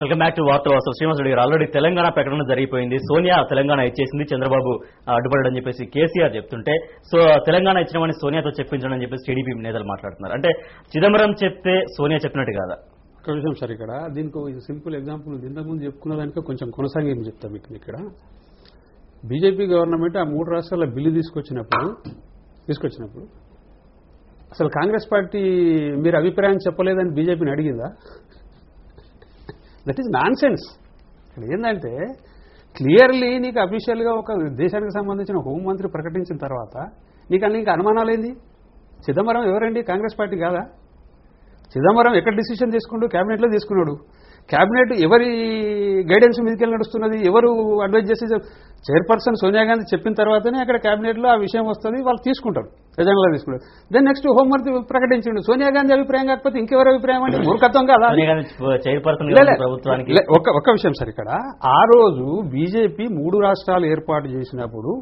Welcome back to వార్తలు. అసలు శ్రీనివాస్ రెడ్డి గారు ఆల్రెడీ తెలంగాణ ప్రకటన జరిగిపోయింది. సోనియా తెలంగాణ ఇచ్చేసింది, చంద్రబాబు అడ్డుపడని చెప్పేసి కేసీఆర్ చెప్తుంటే, సో తెలంగాణ ఇచ్చినవని సోనియాతో చెప్పించడం అని చెప్పేసి టీడీపీ నేతలు మాట్లాడుతున్నారు. అంటే చిదంబరం చెప్తే సోనియా చెప్పినట్టు కాదా? ఒక విషయం సార్, ఇక్కడ దీనికి సింపుల్ ఎగ్జాంపుల్ ఇంతకుముందు చెప్పుకున్న దానికి కొంచెం కొనసాగింపు చెప్తాం. మీకు ఇక్కడ బీజేపీ గవర్నమెంట్ ఆ 3 రాష్ట్రాల బిల్లు తీసుకొచ్చినప్పుడు అసలు కాంగ్రెస్ పార్టీ మీరు అభిప్రాయం చెప్పలేదని బీజేపీని అడిగిందా? That is nonsense. ఇక్కడ ఏంటంటే క్లియర్లీ నీకు అఫీషియల్గా ఒక దేశానికి సంబంధించిన హోంమంత్రి ప్రకటించిన తర్వాత నీకు ఇంకా అనుమానాలేంది? చిదంబరం ఎవరండి? కాంగ్రెస్ పార్టీ కాదా? చిదంబరం ఎక్కడ డిసిషన్ తీసుకుంటూ క్యాబినెట్లో తీసుకున్నాడు. క్యాబినెట్ ఎవరి గైడెన్స్ మీదకి నడుస్తున్నది, ఎవరు అడ్వైజ్ చేసి చైర్పర్సన్ సోనియా గాంధీ చెప్పిన తర్వాతనే అక్కడ క్యాబినెట్లో ఆ విషయం వస్తుంది, వాళ్ళు తీసుకుంటారు, ఎజెండాలో తీసుకుంటారు. దెన్ నెక్స్ట్ హోంమంత్రి ప్రకటించండు. సోనియా గాంధీ అభిప్రాయం కాకపోతే ఇంకెవరి అభిప్రాయం అంటే మూర్ఖత్వం కాదా? ఒక్క విషయం సార్, ఇక్కడ ఆ రోజు బీజేపీ 3 రాష్ట్రాలు ఏర్పాటు చేసినప్పుడు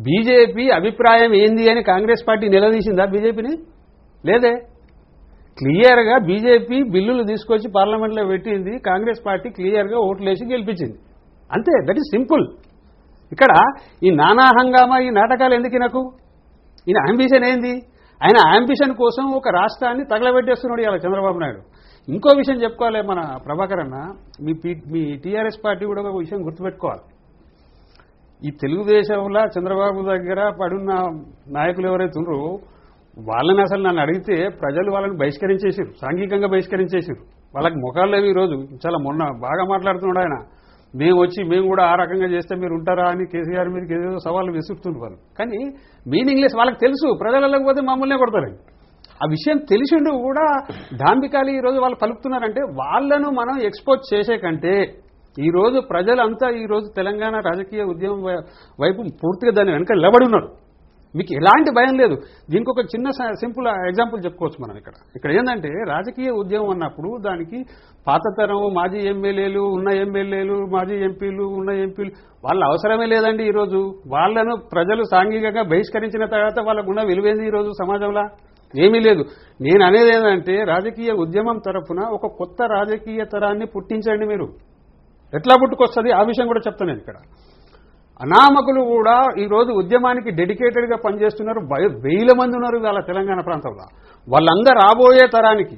బీజేపీ అభిప్రాయం ఏంది అని కాంగ్రెస్ పార్టీ నిలదీసిందా బీజేపీని? లేదే. క్లియర్గా బీజేపీ బిల్లులు తీసుకొచ్చి పార్లమెంట్లో పెట్టింది, కాంగ్రెస్ పార్టీ క్లియర్గా ఓట్లేసి గెలిపించింది. అంతే, దట్ ఈస్ సింపుల్. ఇక్కడ ఈ నానా హంగామా, ఈ నాటకాలు ఎందుకు? నాకు ఈయన అంబిషన్ ఏంది? ఆయన అంబిషన్ కోసం ఒక రాష్ట్రాన్ని తగలబెట్టేస్తున్నాడు ఇలా చంద్రబాబు నాయుడు. ఇంకో విషయం చెప్పుకోవాలి మన ప్రభాకర్ అన్న, మీ టీఆర్ఎస్ పార్టీ కూడా ఒక విషయం గుర్తుపెట్టుకోవాలి. ఈ తెలుగుదేశంలో చంద్రబాబు దగ్గర పడున్న నాయకులు ఎవరైతే ఉన్నారో వాళ్ళని అసలు నన్ను అడిగితే ప్రజలు వాళ్ళని బహిష్కరించేసారు, సాంఘికంగా బహిష్కరించేసారు. వాళ్ళకి ముఖాలు లేవు. ఈరోజు చాలా మొన్న బాగా మాట్లాడుతున్నాడు ఆయన, మేము కూడా ఆ రకంగా చేస్తే మీరు ఉంటారా అని కేసీఆర్ మీదకి ఏదేదో సవాళ్ళు విసురుతున్నారు వాళ్ళు. కానీ మీనింగ్లెస్. వాళ్ళకి తెలుసు ప్రజలకు పోతే మమ్మల్నే కొడతారని. ఆ విషయం తెలిసిండు కూడా డాంబికాలు ఈరోజు వాళ్ళు పలుకుతున్నారంటే వాళ్ళను మనం ఎక్స్పోజ్ చేసే కంటే ఈరోజు ప్రజలంతా ఈరోజు తెలంగాణ రాజకీయ ఉద్యమం వైపు పూర్తిగా దాని వెనక నిలబడి ఉన్నారు. మీకు ఎలాంటి భయం లేదు. దీనికి ఒక చిన్న సింపుల్ ఎగ్జాంపుల్ చెప్పుకోవచ్చు మనం. ఇక్కడ ఏంటంటే రాజకీయ ఉద్యమం అన్నప్పుడు దానికి పాత తరం మాజీ ఎమ్మెల్యేలు, ఉన్న ఎమ్మెల్యేలు, మాజీ ఎంపీలు, ఉన్న ఎంపీలు వాళ్ళ అవసరమే లేదండి. ఈరోజు వాళ్ళను ప్రజలు సాంఘికంగా బహిష్కరించిన తర్వాత వాళ్ళకున్న విలువేంది ఈరోజు సమాజంలో? ఏమీ లేదు. నేను అనేది ఏంటంటే రాజకీయ ఉద్యమం తరఫున ఒక కొత్త రాజకీయ తరాన్ని పుట్టించండి. మీరు ఎట్లా పుట్టుకొస్తుంది ఆ విషయం కూడా చెప్తాను నేను. ఇక్కడ అనామకులు కూడా ఈరోజు ఉద్యమానికి డెడికేటెడ్గా పనిచేస్తున్నారు. 1000 మంది ఉన్నారు ఇవాళ తెలంగాణ ప్రాంతంలో. వాళ్ళందరూ రాబోయే తరానికి,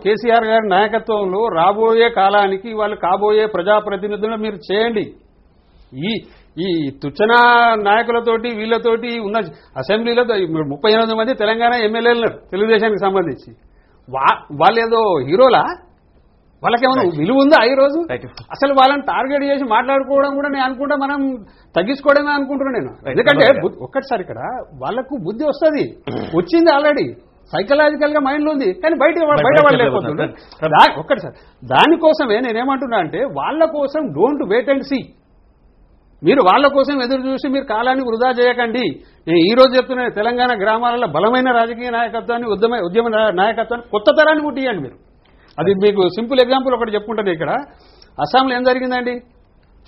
కేసీఆర్ గారి నాయకత్వంలో రాబోయే కాలానికి వాళ్ళు కాబోయే ప్రజాప్రతినిధులను మీరు చేయండి. ఈ తుచ్చన నాయకులతోటి వీళ్ళతోటి ఉన్న అసెంబ్లీలో 38 మంది తెలంగాణ ఎమ్మెల్యేలు తెలుగుదేశానికి సంబంధించి వాళ్ళేదో హీరోలా? వాళ్ళకేమైనా విలువ ఉందా ఈ రోజు? అసలు వాళ్ళని టార్గెట్ చేసి మాట్లాడుకోవడం కూడా నేను అనుకుంటా మనం తగ్గించుకోవడమే అనుకుంటున్నాను నేను. ఎందుకంటే ఒక్కటిసారి ఇక్కడ వాళ్లకు బుద్ధి వస్తుంది, వచ్చింది ఆల్రెడీ, సైకలాజికల్ గా మైండ్ లో ఉంది, కానీ బయట వాళ్ళు లేకపోతుంది. ఒక్కటిసారి దానికోసమే నేనేమంటున్నా అంటే వాళ్ళ కోసం డోంట్ వెయిట్ అండ్ సీ. మీరు వాళ్ళ కోసం ఎదురు చూసి మీరు కాలాన్ని వృధా చేయకండి. నేను ఈ రోజు చెప్తున్నా, తెలంగాణ గ్రామాలలో బలమైన రాజకీయ నాయకత్వాన్ని, ఉద్యమ నాయకత్వాన్ని కొత్త తరాన్ని పుట్టియండి మీరు. అది మీకు సింపుల్ ఎగ్జాంపుల్ ఒకటి చెప్పుకుంటుంది. ఇక్కడ అస్సాంలో ఏం జరిగిందండి?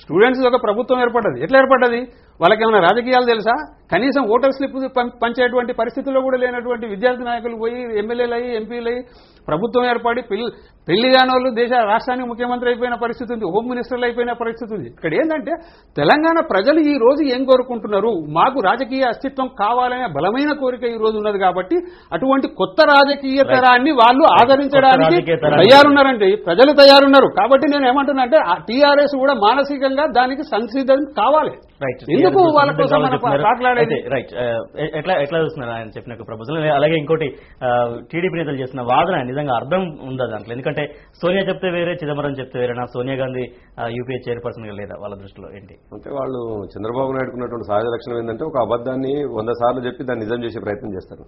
స్టూడెంట్స్ ఒక ప్రభుత్వం ఏర్పడ్డది. ఎట్లా ఏర్పడ్డది? వాళ్ళకి ఏమైనా రాజకీయాలు తెలుసా? కనీసం ఓటర్ స్లిప్ పంచేటువంటి పరిస్థితుల్లో కూడా లేనటువంటి విద్యార్థి నాయకులు పోయి ఎమ్మెల్యేలు అయ్యి, ఎంపీలు అయ్యి, ప్రభుత్వం ఏర్పడి పెళ్లి కాని వాళ్ళు రాష్ట్రానికి ముఖ్యమంత్రి అయిపోయిన పరిస్థితి ఉంది, హోమ్ మినిస్టర్లు అయిపోయిన పరిస్థితి ఉంది. ఇక్కడ ఏంటంటే తెలంగాణ ప్రజలు ఈ రోజు ఏం కోరుకుంటున్నారు? మాకు రాజకీయ అస్తిత్వం కావాలనే బలమైన కోరిక ఈ రోజు ఉన్నది. కాబట్టి అటువంటి కొత్త రాజకీయ తరాన్ని వాళ్ళు ఆదరించడానికి తయారున్నారంటే ప్రజలు తయారున్నారు. కాబట్టి నేను ఏమంటున్నా అంటే టీఆర్ఎస్ కూడా మానసికంగా దానికి సంసిద్ధం కావాలి. ఎందుకు వాళ్ళ కోసం మాట్లాడేది? రైట్. ఎట్లా చూస్తున్నారు ఆయన చెప్పిన ప్రపోజల్? అలాగే ఇంకోటి, టీడీపీ నేతలు చేసిన వాదన నిజంగా అర్థం ఉందా దాంట్లో? ఎందుకంటే సోనియా చెప్తే వేరే, చిదంబరం చెప్తే వేరేనా? సోనియా గాంధీ యూపీఏ చైర్పర్సన్ గా లేదా? వాళ్ళ దృష్టిలో ఏంటి అంటే వాళ్ళు చంద్రబాబు నాయుడు ఉన్నటువంటి సహజ లక్షణం ఏంటంటే ఒక అబద్దాన్ని 100 సార్లు చెప్పి దాన్ని నిజం చేసే ప్రయత్నం చేస్తారు.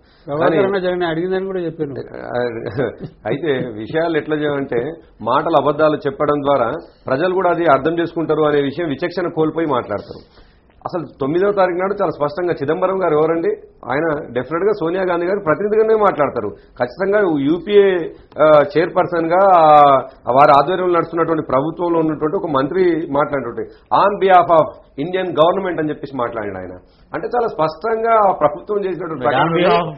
అడిగిందని కూడా చెప్పారు. అయితే విషయాలు ఎట్లా చేయాలంటే మాటలు అబద్దాలు చెప్పడం ద్వారా ప్రజలు కూడా అది అర్థం చేసుకుంటారు అనే విషయం విచక్షణ కోల్పోయి మాట్లాడతారు. అసలు 9వ తారీఖు నాడు చాలా స్పష్టంగా చిదంబరం గారు ఎవరండి, ఆయన డెఫినెట్ గా సోనియా గాంధీ గారు ప్రతినిధిగానే మాట్లాడతారు. ఖచ్చితంగా యూపీఏ చైర్పర్సన్ గా వారి ఆధ్వర్యంలో నడుస్తున్నటువంటి ప్రభుత్వంలో ఉన్నటువంటి ఒక మంత్రి మాట్లాడినటువంటి on behalf of Indian government అని చెప్పేసి మాట్లాడాడు ఆయన. అంటే చాలా స్పష్టంగా ప్రభుత్వం చేసినటువంటి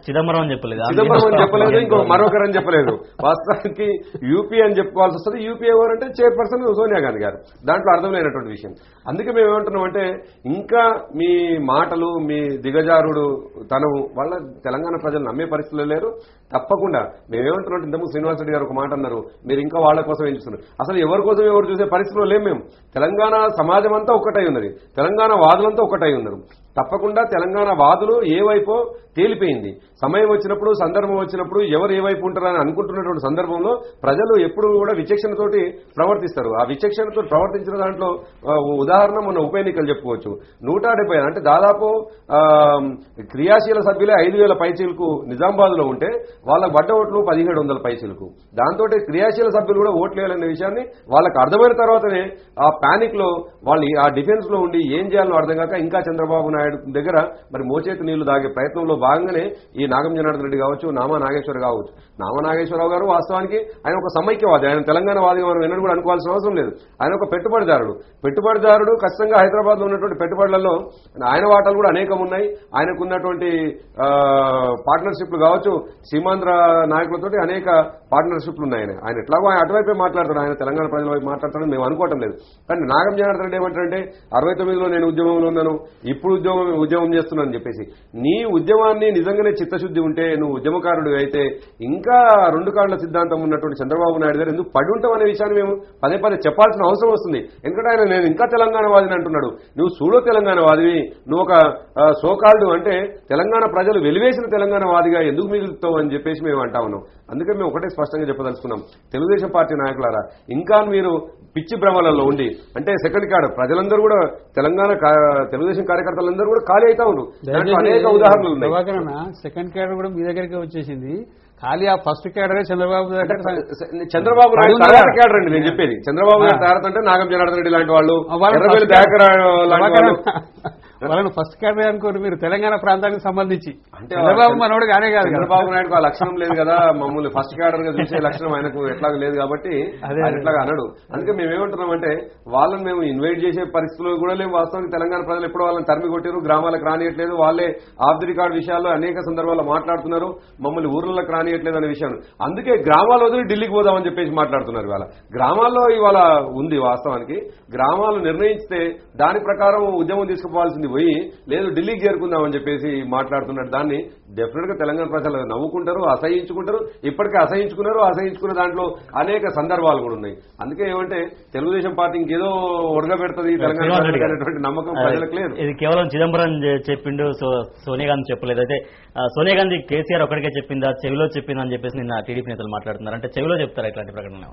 చిదంబరం అని చెప్పలేదు, చిదంబరం అని చెప్పలేదు, ఇంకో మరొకరు అని చెప్పలేదు. వాస్తవానికి యూపీ అని చెప్పుకోవాల్సి వస్తుంది. యూపీ ఎవరంటే చైర్పర్సన్ సోనియా గాంధీ గారు. దాంట్లో అర్థం లేనటువంటి విషయం. అందుకే మేము ఏమంటున్నామంటే ఇంకా మీ మాటలు, మీ దిగజారుడు తనం వల్ల తెలంగాణ ప్రజలు నమ్మే పరిస్థితులు లేరు. తప్పకుండా మేమేమంటున్నాం, ఇంతకు శ్రీనివాస్ రెడ్డి గారు ఒక మాట అన్నారు, మీరు ఇంకా వాళ్ళ కోసం ఏం చూస్తున్నారు. అసలు ఎవరి కోసం ఎవరు చూసే పరిస్థితుల్లో లేము మేము. తెలంగాణ సమాజం అంతా ఒక్కటై ఉన్నది, తెలంగాణ వాదులంతా ఒక్కటై ఉన్నారు. తప్పకుండా తెలంగాణ వాదులు ఏ వైపో తేలిపోయింది. సమయం వచ్చినప్పుడు, సందర్భం వచ్చినప్పుడు ఎవరు ఏ వైపు ఉంటారని అనుకుంటున్నటువంటి సందర్భంలో ప్రజలు ఎప్పుడు కూడా విచక్షణతోటి ప్రవర్తిస్తారు. ఆ విచక్షణతో ప్రవర్తించిన దాంట్లో ఉదాహరణ మొన్న ఉప ఎన్నికలు చెప్పుకోవచ్చు. 170 అంటే దాదాపు క్రియాశీల సభ్యులే 5,000 పైచీలకు నిజామాబాద్ లో ఉంటే వాళ్ళకు పడ్డ ఓట్లు 1,700 పైచీలకు. దాంతో క్రియాశీల సభ్యులు కూడా ఓట్లు వేయాలనే విషయాన్ని వాళ్ళకి అర్థమైన తర్వాతనే ఆ పానిక్ లో వాళ్ళు ఆ డిఫెన్స్ లో ఉండి ఏం చేయాలో అర్థం కాక ఇంకా చంద్రబాబు నాయుడు దగ్గర మరి మోచేతి నీళ్లు దాగే ప్రయత్నంలో భాగంగానే ఈ నాగం జనార్దన్ రెడ్డి కావచ్చు, నామా నాగేశ్వర కావచ్చు. నామా నాగేశ్వరరావు గారు వాస్తవానికి ఆయన ఒక సమైక్యవాది, ఆయన తెలంగాణ వాదిగా మనం ఎన్నడూ కూడా అనుకోవాల్సిన అవసరం లేదు. ఆయన ఒక పెట్టుబడిదారుడు ఖచ్చితంగా హైదరాబాద్ లో ఉన్నటువంటి పెట్టుబడులలో ఆయన వాటాలు కూడా అనేకం ఉన్నాయి. ఆయనకున్నటువంటి పార్ట్నర్షిప్లు కావచ్చు, సీమాంధ్ర నాయకులతో అనేక పార్ట్నర్షిప్లు ఉన్నాయి. ఆయన ఎట్లాగో ఆయన అటువైపే మాట్లాడతాడు, ఆయన తెలంగాణ ప్రజల వైపు మాట్లాడతాడని మేము అనుకోవటం లేదు. కానీ నాగం జనార్దన్ రెడ్డి ఏమంటారంటే 69లో నేను ఉద్యమంలో ఉన్నాను, ఇప్పుడు ఉద్యమం చేస్తున్నాను అని చెప్పేసి. నీ ఉద్యమాన్ని నిజంగానే చిత్తశుద్ధి ఉంటే, నువ్వు ఉద్యమకారుడు అయితే ఇంకా 2 కాళ్ల సిద్ధాంతం ఉన్నటువంటి చంద్రబాబు నాయుడు గారు ఎందుకు పడి ఉంటాం అనే విషయాన్ని మేము పదే పదే చెప్పాల్సిన అవసరం వస్తుంది. ఎందుకంటే ఆయన నేను ఇంకా తెలంగాణ వాదిని అంటున్నాడు. నువ్వు సూడో తెలంగాణ వాదివి, నువ్వు ఒక సోకాల్డ్ అంటే తెలంగాణ ప్రజలు వెలివేసిన తెలంగాణ వాదిగా ఎందుకు మిగులుతావు అని చెప్పేసి మేము అంటా ఉన్నాం. అందుకే మేము ఒకటే స్పష్టంగా చెప్పదలుచుకున్నాం, తెలుగుదేశం పార్టీ నాయకులారా ఇంకా మీరు పిచ్చి భ్రమలలో ఉండి, అంటే సెకండ్ క్యాడర్ ప్రజలందరూ కూడా తెలంగాణ తెలుగుదేశం కార్యకర్తలందరూ కూడా ఖాళీ అవుతా ఉన్నారు. అనేక ఉదాహరణలు ఉన్నాయి. సెకండ్ క్యాడర్ కూడా మీ దగ్గరికి వచ్చేసింది. ఖాళీ ఆ ఫస్ట్ క్యాడరే చంద్రబాబు నాయుడు తర్వాత క్యాడర్ అండి నేను చెప్పేది. చంద్రబాబు నాయుడు తర్వాత అంటే నాగం జనార్దన్ రెడ్డి లాంటి వాళ్ళు, ఎర్రబెల్లి దయాకర్ లాంటి వాళ్ళు వాళ్ళని ఫస్ట్ క్యాడర్ అనుకోరు మీరు తెలంగాణ ప్రాంతానికి సంబంధించి. అంటే చంద్రబాబు మనోడు కానే కాదు, చంద్రబాబు నాయుడుకు ఆ లక్షణం లేదు కదా, మమ్మల్ని ఫస్ట్ క్యాడర్ గా చూసే లక్షణం ఆయనకు ఎట్లాగ లేదు కాబట్టి ఆయన ఎట్లాగా అనడు. అందుకే మేమేమంటున్నామంటే వాళ్ళని మేము ఇన్వైట్ చేసే పరిస్థితులు కూడా లేవు. వాస్తవానికి తెలంగాణ ప్రజలు ఎప్పుడో వాళ్ళని తరిమి కొట్టారు, గ్రామాలకు రానియట్లేదు. వాళ్ళే ఆఫ్ ది రికార్డ్ విషయాల్లో అనేక సందర్భాల్లో మాట్లాడుతున్నారు, మమ్మల్ని ఊర్లకు రానియట్లేదు అనే విషయం. అందుకే గ్రామాలు వదిలి ఢిల్లీకి పోదామని చెప్పేసి మాట్లాడుతున్నారు. ఇవాళ గ్రామాల్లో ఇవాళ ఉంది. వాస్తవానికి గ్రామాలు నిర్ణయిస్తే దాని ప్రకారం ఉద్యమం తీసుకుపోవాల్సింది పోయి లేదు ఢిల్లీకి చేరుకుందామని చెప్పేసి మాట్లాడుతున్నారు. దాన్ని డెఫినెట్ గా తెలంగాణ ప్రజలు నవ్వుకుంటారు, అసహించుకుంటారు. ఇప్పటికే అసహించుకున్న దాంట్లో అనేక సందర్భాలు కూడా ఉన్నాయి. అందుకే ఏమంటే తెలుగుదేశం పార్టీ ఇంకేదో ఒడగబెడుతుంది తెలంగాణ అనేటువంటి నమ్మకం ప్రజలకు లేదు. ఇది కేవలం చిదంబరం చెప్పిండు, సోనియా గాంధీ చెప్పలేదు. అయితే సోనియా గాంధీ కేసీఆర్ ఒక్కడికే చెప్పిందా, చెవిలో చెప్పిందని చెప్పేసి నిన్న టీడీపీ నేతలు మాట్లాడుతున్నారు. అంటే చెవిలో చెప్తారా ఇట్లాంటి ప్రకటన?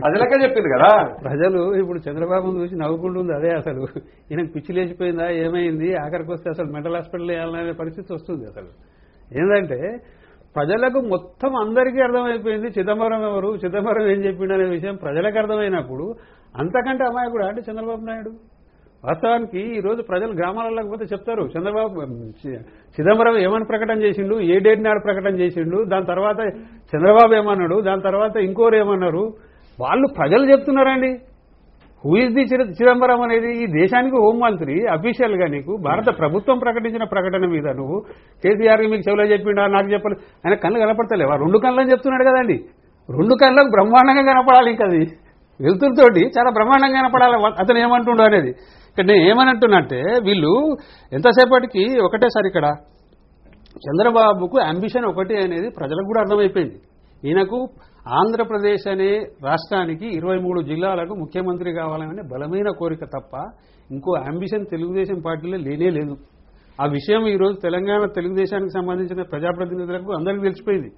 ప్రజలకే చెప్పింది కదా. ప్రజలు ఇప్పుడు చంద్రబాబు చూసి నవ్వుకుంటుంది. అదే అసలు ఈయనకు పిచ్చి లేచిపోయిందా, ఏమైంది, ఆఖరికి వస్తే అసలు మెంటల్ హాస్పిటల్ వేయాలనే పరిస్థితి వస్తుంది. అసలు ఏంటంటే ప్రజలకు మొత్తం అందరికీ అర్థమైపోయింది చిదంబరం ఎవరు, చిదంబరం ఏం చెప్పిండు అనే విషయం ప్రజలకు అర్థమైనప్పుడు అంతకంటే అమాయకుడు అంటే చంద్రబాబు నాయుడు. వాస్తవానికి ఈరోజు ప్రజలు గ్రామాలకు పోతే చెప్తారు చిదంబరం ఏమని ప్రకటన చేసిండు, ఏ డేట్ నాడు ప్రకటన చేసిండు, దాని తర్వాత చంద్రబాబు ఏమన్నాడు, దాని తర్వాత ఇంకోరు ఏమన్నారు, వాళ్ళు ప్రజలు చెప్తున్నారండి. హూ ఇస్ ది చిదంబరం అనేది ఈ దేశానికి హోంమంత్రి అఫీషియల్ గా నీకు భారత ప్రభుత్వం ప్రకటించిన ప్రకటన మీద నువ్వు కేసీఆర్ మీకు చెవులో చెప్పిండా, నాకు చెప్పాలి, ఆయన కళ్ళు కనపడతలేవా? 2 కళ్ళని చెప్తున్నాడు కదండి. 2 కళ్ళకు బ్రహ్మాండంగా కనపడాలి. ఇంకా అది వెలుతురుతోటి చాలా బ్రహ్మాండంగా కనపడాలి అతను ఏమంటుండో అనేది. ఇక్కడ నేను ఏమనంటున్నట్టే వీళ్ళు ఎంతసేపటికి ఒకటేసారి ఇక్కడ చంద్రబాబుకు అంబిషన్ ఒకటి అనేది ప్రజలకు కూడా అర్థమైపోయింది. ఈయనకు ఆంధ్రప్రదేశ్ అనే రాష్ట్రానికి 23 జిల్లాలకు ముఖ్యమంత్రి కావాలనే బలమైన కోరిక తప్ప ఇంకో అంబిషన్ తెలుగుదేశం పార్టీలో లేనే లేదు. ఆ విషయం ఈరోజు తెలంగాణ తెలుగుదేశానికి సంబంధించిన ప్రజాప్రతినిధులకు అందరికీ తెలిసిపోయింది.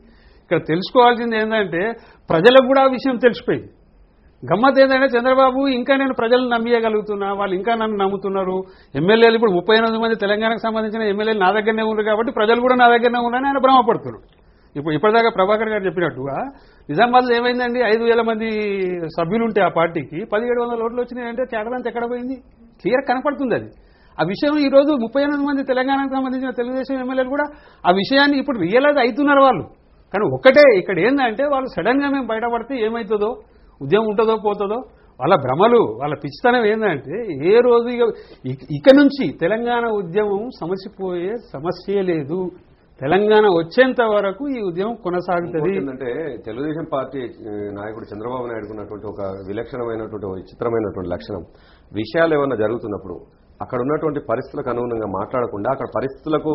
ఇక్కడ తెలుసుకోవాల్సింది ఏంటంటే ప్రజలకు కూడా ఆ విషయం తెలిసిపోయింది. గమ్మత్ ఏంటంటే చంద్రబాబు ఇంకా నేను ప్రజలను నమ్మియగలుగుతున్నా, వాళ్ళు ఇంకా నన్ను నమ్ముతున్నారు. ఎమ్మెల్యేలు ఇప్పుడు 38 మంది తెలంగాణకు సంబంధించిన ఎమ్మెల్యేలు నా దగ్గరనే ఉన్నారు కాబట్టి ప్రజలు కూడా నా దగ్గరనే ఉన్నారని ఆయన భ్రమపడుతున్నారు. ఇప్పటిదాకా ప్రభాకర్ గారు చెప్పినట్టుగా నిజామాబాద్లో ఏమైందండి, 5,000 మంది సభ్యులుంటే ఆ పార్టీకి 1,700 ఓట్లు వచ్చినాయంటే కేడలంతా ఎక్కడ పోయింది? క్లియర్ కనపడుతుంది. అది ఆ విషయం ఈ రోజు 38 మంది తెలంగాణకు సంబంధించిన తెలుగుదేశం ఎమ్మెల్యేలు కూడా ఆ విషయాన్ని ఇప్పుడు రియలైజ్ అవుతున్నారు వాళ్ళు. కానీ ఒకటే ఇక్కడ ఏంటంటే వాళ్ళు సడన్ గా మేము బయటపడితే ఏమవుతుందో, ఉద్యమం ఉంటుందో పోతుందో, వాళ్ళ భ్రమలు, వాళ్ళ పిచ్చితనం ఏంటంటే ఏ రోజు ఇక నుంచి తెలంగాణ ఉద్యమం సమసిపోయే సమస్య లేదు. తెలంగాణ వచ్చేంత వరకు ఈ ఉద్యమం కొనసాగుతుంది. ఏంటంటే తెలుగుదేశం పార్టీ నాయకుడు చంద్రబాబు నాయుడు ఉన్నటువంటి ఒక విలక్షణమైనటువంటి విచిత్రమైనటువంటి లక్షణం, విషయాలు ఏమన్నా జరుగుతున్నప్పుడు అక్కడ ఉన్నటువంటి పరిస్థితులకు అనుగుణంగా మాట్లాడకుండా, అక్కడ పరిస్థితులకు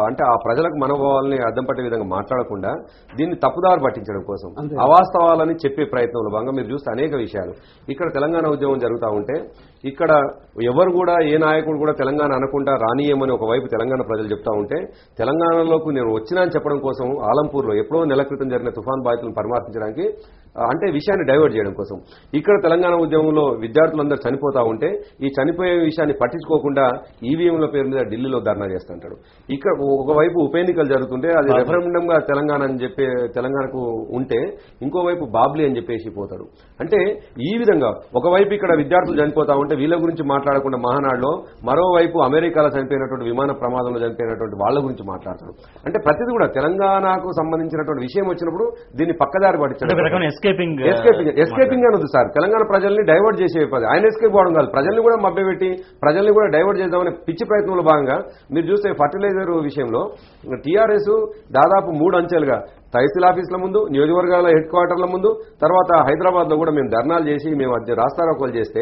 అంటే ఆ ప్రజలకు మనోభావాలని అర్థం పట్టే విధంగా మాట్లాడకుండా దీన్ని తప్పుదారి పట్టించడం కోసం అవాస్తవాలని చెప్పే ప్రయత్నంలో భాగంగా మీరు చూస్తే అనేక విషయాలు ఇక్కడ తెలంగాణ ఉద్యమం జరుగుతూ ఉంటే ఇక్కడ ఎవరు కూడా ఏ నాయకుడు కూడా తెలంగాణ అనకుండా రానియమని ఒకవైపు తెలంగాణ ప్రజలు చెప్తా ఉంటే, తెలంగాణలోకి నేను వచ్చినా అని చెప్పడం కోసం ఆలంపూర్లో ఎప్పుడో నెల క్రితం జరిగిన తుఫాన్ బాధితులను పరామర్శించడానికి అంటే విషయాన్ని డైవర్ట్ చేయడం కోసం ఇక్కడ తెలంగాణ ఉద్యమంలో విద్యార్థులందరూ చనిపోతా ఉంటే ఈ చనిపోయే విషయాన్ని పట్టించుకోకుండా ఈవీఎంల పేరు మీద ఢిల్లీలో ధర్నా చేస్తుంటాడు. ఇక్కడ ఒకవైపు ఉప ఎన్నికలు జరుగుతుంటే అది రెఫరెండం గా తెలంగాణ అని చెప్పే తెలంగాణకు ఉంటే ఇంకోవైపు బాబ్లీ అని చెప్పేసి పోతాడు. అంటే ఈ విధంగా ఒకవైపు ఇక్కడ విద్యార్థులు చనిపోతా ఉంటే వీళ్ళ గురించి మాట్లాడకుండా మహానాడులో, మరోవైపు అమెరికాలో చనిపోయినటువంటి విమాన ప్రమాదంలో చనిపోయినటువంటి వాళ్ళ గురించి మాట్లాడతాడు. అంటే ప్రతిదీ కూడా తెలంగాణకు సంబంధించినటువంటి విషయం వచ్చినప్పుడు దీన్ని పక్కదారి పట్టించడం, ఎస్కేపింగ్ అనొద్దు సార్. తెలంగాణ ప్రజల్ని డైవర్ట్ చేసే పది, ఆయన ఎస్కేప్ అవడం కాదు, ప్రజల్ని కూడా మభ్యపెట్టి ప్రజల్ని కూడా డైవర్ట్ చేద్దామనే పిచ్చి ప్రయత్నంలో భాగంగా మీరు చూస్తే ఫర్టిలైజర్ విషయంలో టీఆర్ఎస్ దాదాపు 3 అంచెలుగా తహసీల్ ఆఫీసుల ముందు, నియోజకవర్గాల హెడ్ క్వార్టర్ల ముందు, తర్వాత హైదరాబాద్ లో కూడా మేము ధర్నాలు చేసి మేము రాస్తారోకోలు చేస్తే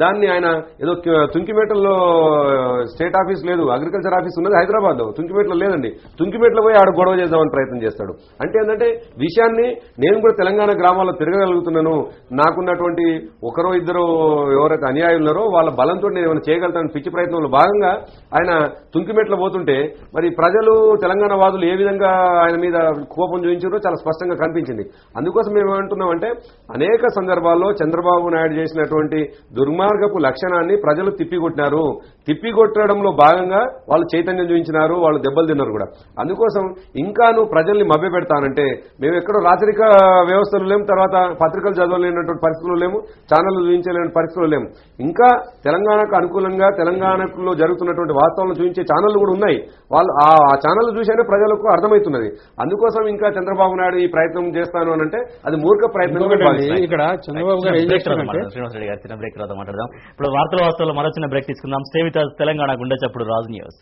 దాన్ని ఆయన ఏదో తుంకిమెట్లలో స్టేట్ ఆఫీస్ లేదు, అగ్రికల్చర్ ఆఫీస్ ఉన్నది హైదరాబాద్ లో, తుంకిమెట్లో లేదండి, తుంకిమెట్లో పోయి ఆడ గొడవ చేద్దామని ప్రయత్నం చేస్తాడు. అంటే ఏంటంటే విషయాన్ని నేను కూడా తెలంగాణ గ్రామాల్లో తిరగగలుగుతున్నాను, నాకున్నటువంటి ఒకరో ఇద్దరు ఎవరైతే అన్యాయులు ఉన్నారో వాళ్ళ బలంతో నేను ఏమైనా చేయగలుగుతాను పిచ్చి ప్రయత్నంలో భాగంగా ఆయన తుంకిమెట్లో పోతుంటే మరి ప్రజలు తెలంగాణ వాదులు ఏ విధంగా ఆయన మీద కోపం చూపించారో చాలా స్పష్టంగా కనిపించింది. అందుకోసం మేము ఏమంటున్నామంటే అనేక సందర్భాల్లో చంద్రబాబు నాయుడు చేసినటువంటి దుర్మార్గపు లక్షణాన్ని ప్రజలు తిప్పికొట్టినారు. తిప్పికొట్టడంలో భాగంగా వాళ్ళు చైతన్యం చూపించినారు, వాళ్ళు దెబ్బలు తిన్నారు కూడా. అందుకోసం ఇంకా నువ్వు ప్రజల్ని మభ్య పెడతానంటే మేము ఎక్కడో రాచరిక వ్యవస్థలు లేము, తర్వాత పత్రికలు చదవలేనటువంటి పరిస్థితులు లేము, ఛానళ్లు చూపించలేని పరిస్థితులు లేము. ఇంకా తెలంగాణకు అనుకూలంగా తెలంగాణలో జరుగుతున్నటువంటి వాస్తవాలను చూపించే ఛానళ్లు కూడా ఉన్నాయి. వాళ్ళు ఆ ఛానళ్లు చూసేనే ప్రజలకు అర్థమవుతున్నది. అందుకోసం ఇంకా చంద్రబాబు నాయుడు ఈ ప్రయత్నం చేస్తాను అని అంటే అది మూర్ఖ ప్రయత్నం. ఇక్కడ చంద్రబాబు గారు శ్రీనివాస్ రెడ్డి గారు చిన్న బ్రేక్ తర్వాత మాట్లాడదాం. ఇప్పుడు వార్తల వాస్తవాలు మరో చిన్న బ్రేక్ తీసుకుందాం. స్టే విత్ us, తెలంగాణ గుండె చప్పుడు రాజ్ న్యూస్.